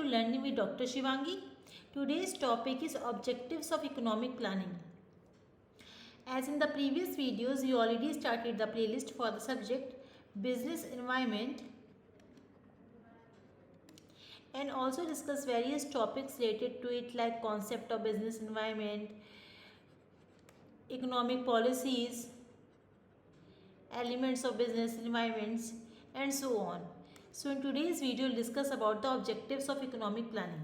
Learning with Dr. Shivangi. Today's topic is objectives of economic planning. As in the previous videos, we already started the playlist for the subject business environment and also discuss various topics related to it like concept of business environment, economic policies, elements of business environments and so on. So in today's video, we'll discuss about the objectives of economic planning.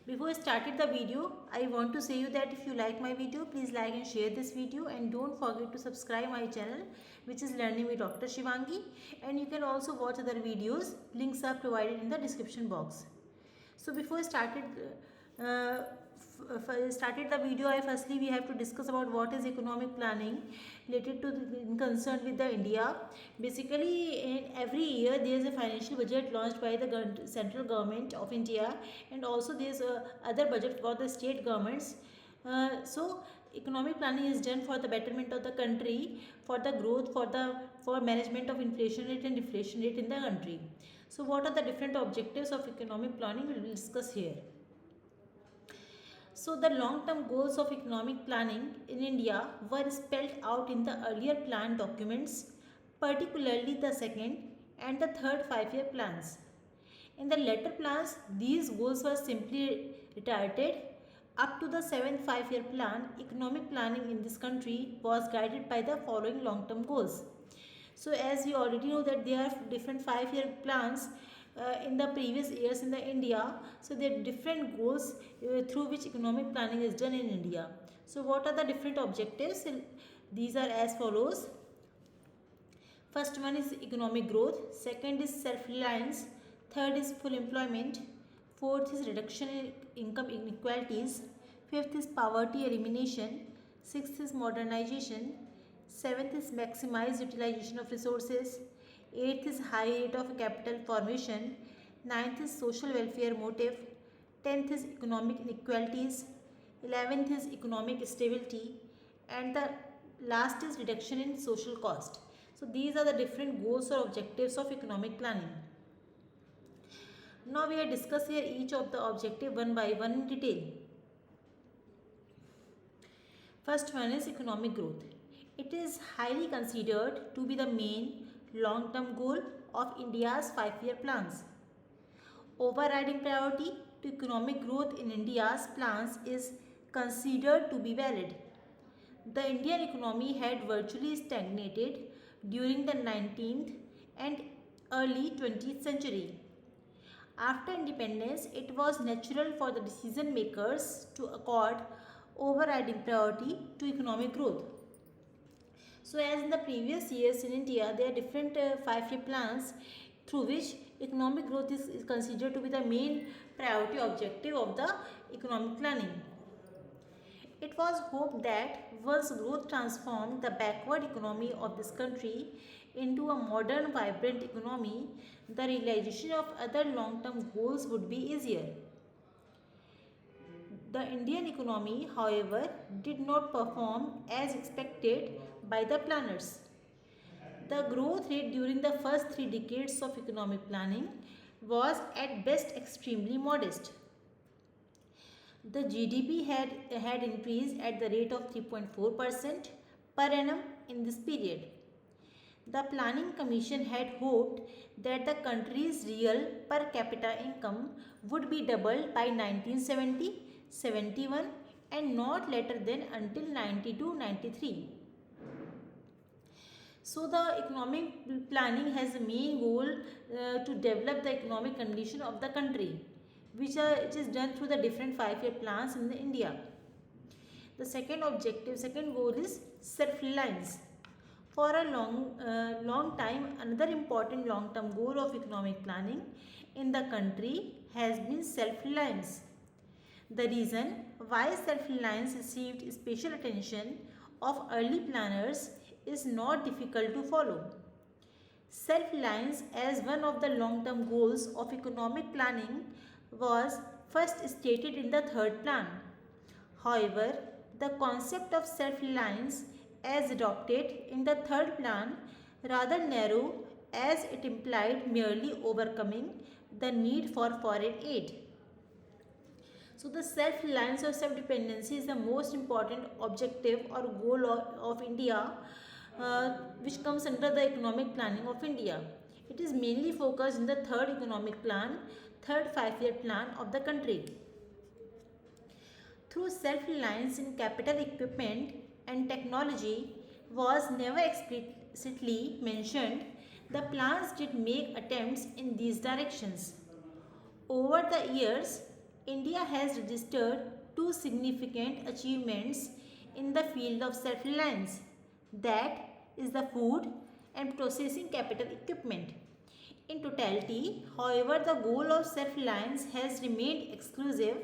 Before I started the video, I want to say you that if you like my video, please like and share this video and don't forget to subscribe my channel which is Learning with Dr. Shivangi, and you can also watch other videos. Links are provided in the description box. So before I started the video, we have to discuss about what is economic planning related to concern with the India. Basically, in every year there is a financial budget launched by the central government of India, and also there is other budget for the state governments. So economic planning is done for the betterment of the country, for the growth, for management of inflation rate and deflation rate in the country. So what are the different objectives of economic planning we will discuss here. So the long-term goals of economic planning in India were spelled out in the earlier plan documents, particularly the second and the third 5-year plans. In the later plans, these goals were simply reiterated. Up to the 7th 5-year plan, economic planning in this country was guided by the following long-term goals. So as we already know that there are different 5-year plans in the previous years in the India. So there are different goals through which economic planning is done in India. So what are the different objectives? These are as follows. First one is economic growth, second is self-reliance, third is full employment, fourth is reduction in income inequalities, fifth is poverty elimination, sixth is modernization, seventh is maximized utilization of resources, 8th is high rate of capital formation, 9th is social welfare motive, 10th is economic inequalities, 11th is economic stability, and the last is reduction in social cost. So these are the different goals or objectives of economic planning. Now we will discuss here each of the objective one by one in detail. First one is economic growth. It is highly considered to be the main long-term goal of India's 5-year plans. Overriding priority to economic growth in India's plans is considered to be valid. The Indian economy had virtually stagnated during the 19th and early 20th century. After independence, it was natural for the decision makers to accord overriding priority to economic growth. So as in the previous years in India, there are different 5-year plans through which economic growth is considered to be the main priority objective of the economic planning. It was hoped that once growth transformed the backward economy of this country into a modern, vibrant economy, the realization of other long-term goals would be easier. The Indian economy, however, did not perform as expected by the planners. The growth rate during the first 3 decades of economic planning was at best extremely modest. The GDP had increased at the rate of 3.4% per annum in this period. The Planning Commission had hoped that the country's real per capita income would be doubled by 1970, 71 and not later than until 92-93. So the economic planning has a main goal to develop the economic condition of the country, which is done through the different 5-year plans in India. The second goal is self-reliance. For a long time, another important long-term goal of economic planning in the country has been self-reliance. The reason why self-reliance received special attention of early planners is not difficult to follow. Self-reliance as one of the long-term goals of economic planning was first stated in the third plan. However, the concept of self-reliance as adopted in the third plan rather narrow, as it implied merely overcoming the need for foreign aid. So the self-reliance or self-dependency is the most important objective or goal of India, which comes under the economic planning of India. It is mainly focused in the third economic plan, third five-year plan of the country. Through self-reliance in capital equipment and technology was never explicitly mentioned, the plans did make attempts in these directions. Over the years, India has registered two significant achievements in the field of self-reliance, that is the food and processing capital equipment. In totality, however, the goal of self-reliance has remained exclusive.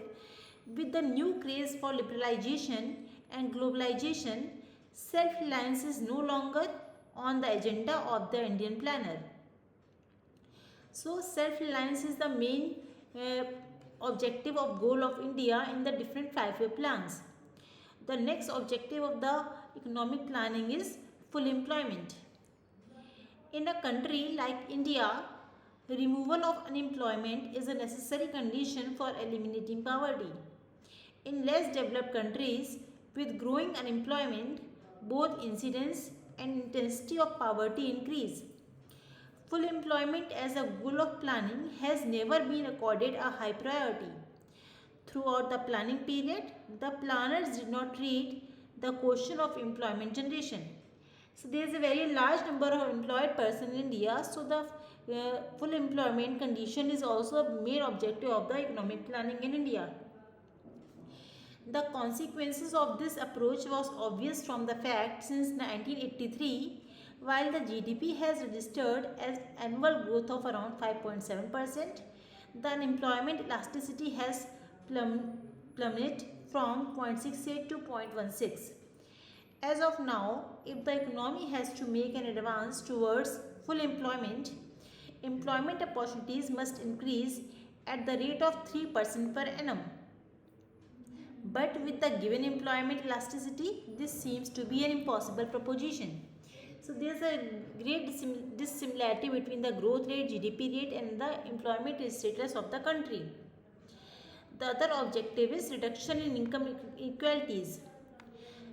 With the new craze for liberalization and globalization, self-reliance is no longer on the agenda of the Indian planner. So self-reliance is the main objective of goal of India in the different five-year plans. The next objective of the economic planning is full employment. In a country like India, removal of unemployment is a necessary condition for eliminating poverty. In less developed countries with growing unemployment, both incidence and intensity of poverty increase. Full employment as a goal of planning has never been accorded a high priority. Throughout the planning period, the planners did not treat the question of employment generation. So there is a very large number of employed persons in India. So the full employment condition is also a main objective of the economic planning in India. The consequences of this approach was obvious from the fact since 1983, while the GDP has registered as annual growth of around 5.7%, the unemployment elasticity has plummeted from 0.68 to 0.16. As of now, if the economy has to make an advance towards full employment, employment opportunities must increase at the rate of 3% per annum. But with the given employment elasticity, this seems to be an impossible proposition. So there is a great dissimilarity between the growth rate, GDP rate and the employment status of the country. The other objective is reduction in income inequalities.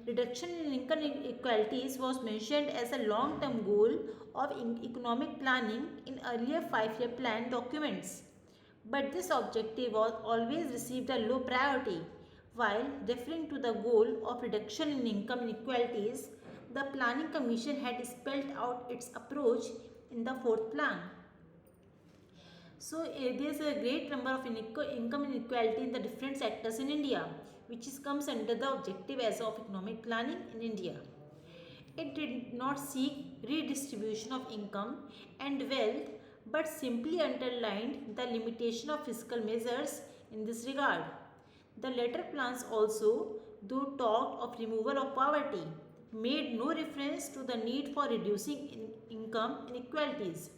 Reduction in income inequalities was mentioned as a long-term goal of economic planning in earlier five-year plan documents. But this objective was always received a low priority. While referring to the goal of reduction in income inequalities, the Planning Commission had spelled out its approach in the fourth plan. So there is a great number of income inequality in the different sectors in India, which comes under the objective as of economic planning in India. It did not seek redistribution of income and wealth, but simply underlined the limitation of fiscal measures in this regard. The latter plans also, though talked of removal of poverty, made no reference to the need for reducing income inequalities.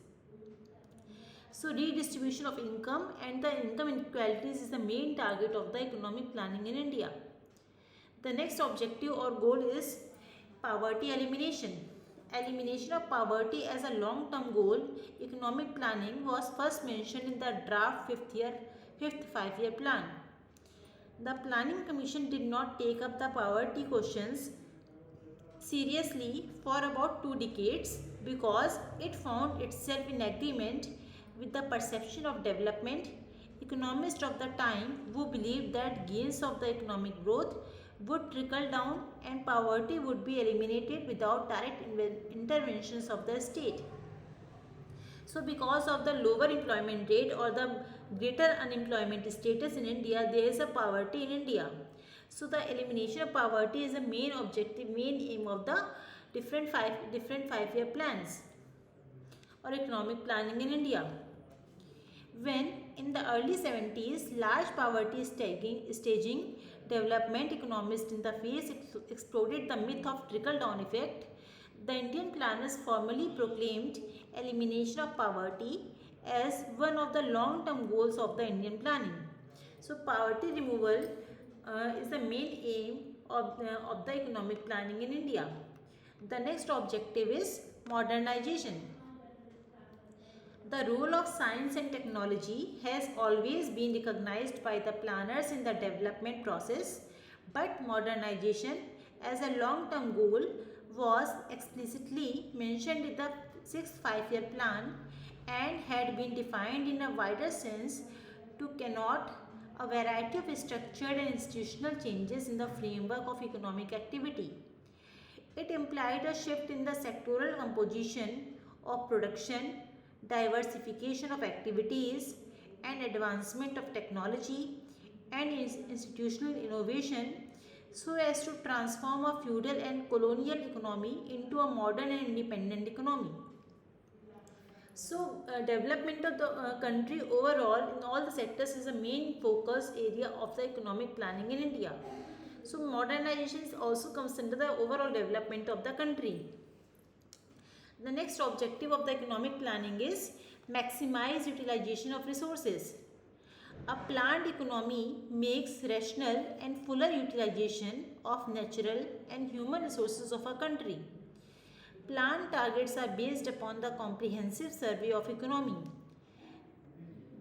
So redistribution of income and the income inequalities is the main target of the economic planning in India. The next objective or goal is poverty elimination. Elimination of poverty as a long-term goal, economic planning was first mentioned in the draft fifth five-year plan. The Planning Commission did not take up the poverty questions seriously for about 2 decades because it found itself in agreement with the perception of development. Economists of the time who believed that gains of the economic growth would trickle down and poverty would be eliminated without direct interventions of the state. So because of the lower employment rate or the greater unemployment status in India, there is a poverty in India. So the elimination of poverty is the main objective, main aim of the different five-year plans or economic planning in India. When in the early 70s, large poverty staging development, economists in the face exploded the myth of trickle-down effect. The Indian planners formally proclaimed elimination of poverty as one of the long-term goals of the Indian planning. So poverty removal is the main aim of the economic planning in India. The next objective is modernization. The role of science and technology has always been recognized by the planners in the development process, but modernization as a long-term goal was explicitly mentioned in the sixth five-year plan and had been defined in a wider sense to connote a variety of structured and institutional changes in the framework of economic activity. It implied a shift in the sectoral composition of production, diversification of activities, and advancement of technology and institutional innovation so as to transform a feudal and colonial economy into a modern and independent economy. So, development of the country overall in all the sectors is a main focus area of the economic planning in India. So, modernization also comes under the overall development of the country. The next objective of the economic planning is maximize utilization of resources. A planned economy makes rational and fuller utilization of natural and human resources of a country. Plan targets are based upon the comprehensive survey of economy.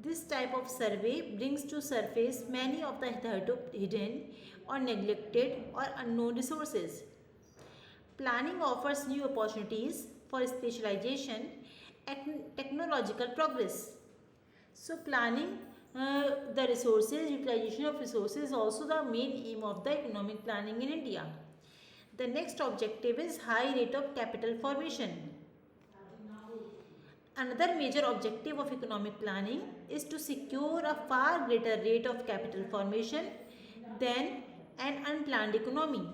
This type of survey brings to surface many of the hidden or neglected or unknown resources. Planning offers new opportunities for specialization and technological progress. So planning the resources, utilization of resources is also the main aim of the economic planning in India. The next objective is high rate of capital formation. Another major objective of economic planning is to secure a far greater rate of capital formation than an unplanned economy.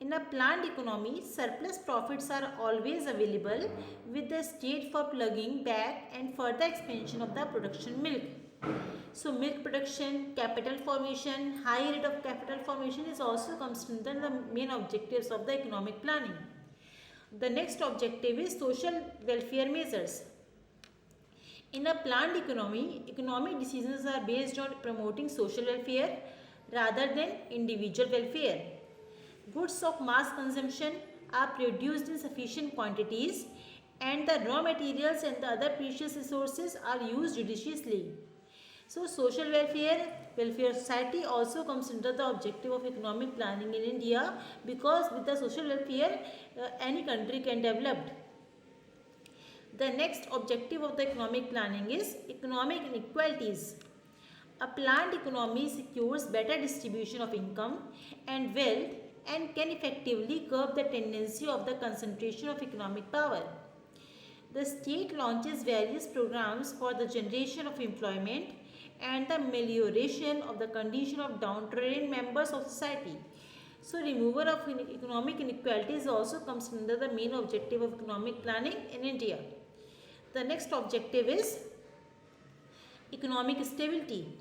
In a planned economy, surplus profits are always available with the state for plugging back and further expansion of the production milk. So milk production, capital formation, high rate of capital formation is also comes under the main objectives of the economic planning. The next objective is social welfare measures. In a planned economy, economic decisions are based on promoting social welfare rather than individual welfare. Goods of mass consumption are produced in sufficient quantities and the raw materials and the other precious resources are used judiciously. So social welfare society also comes under the objective of economic planning in India because with the social welfare any country can develop. The next objective of the economic planning is economic inequalities. A planned economy secures better distribution of income and wealth and can effectively curb the tendency of the concentration of economic power. The state launches various programs for the generation of employment and the amelioration of the condition of downtrodden members of society. So removal of economic inequalities also comes under the main objective of economic planning in India. The next objective is economic stability.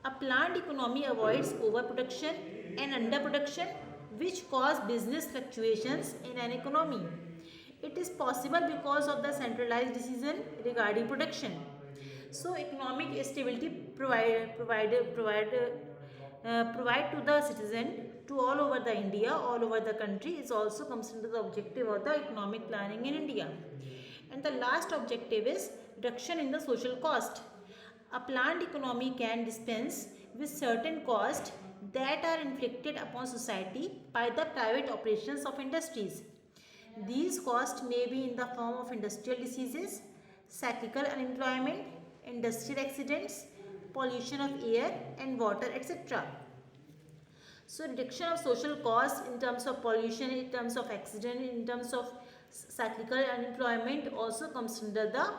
A planned economy avoids overproduction and underproduction which cause business fluctuations in an economy. It is possible because of the centralized decision regarding production. So economic stability provide to the citizen to all over the India, all over the country is also comes under the objective of the economic planning in India. And the last objective is reduction in the social cost. A planned economy can dispense with certain costs that are inflicted upon society by the private operations of industries. These costs may be in the form of industrial diseases, cyclical unemployment, industrial accidents, pollution of air and water, etc. So reduction of social costs in terms of pollution, in terms of accident, in terms of cyclical unemployment also comes under the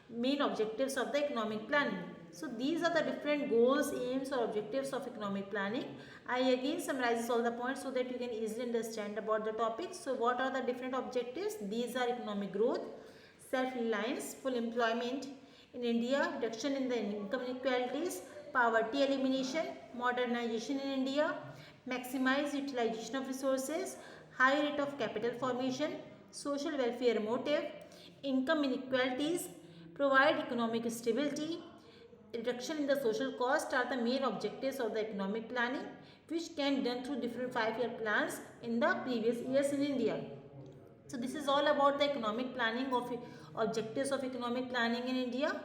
main objectives of the economic planning. So these are the different goals, aims or objectives of economic planning. I again summarize all the points so that you can easily understand about the topic. So what are the different objectives? These are economic growth, self-reliance, full employment in India, reduction in the income inequalities, poverty elimination, modernization in India, maximize utilization of resources, high rate of capital formation, social welfare motive, income inequalities, provide economic stability, reduction in the social cost are the main objectives of the economic planning which can be done through different 5-year plans in the previous years in India. So this is all about the economic planning of objectives of economic planning in India.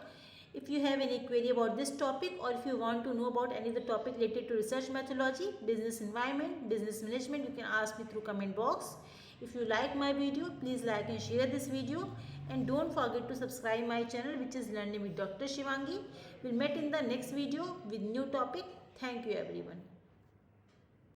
If you have any query about this topic, or if you want to know about any other topic related to research methodology, business environment, business management, you can ask me through comment box. If you like my video, please like and share this video, and don't forget to subscribe my channel, which is Learning with Dr. Shivangi. We'll meet in the next video with new topic. Thank you everyone.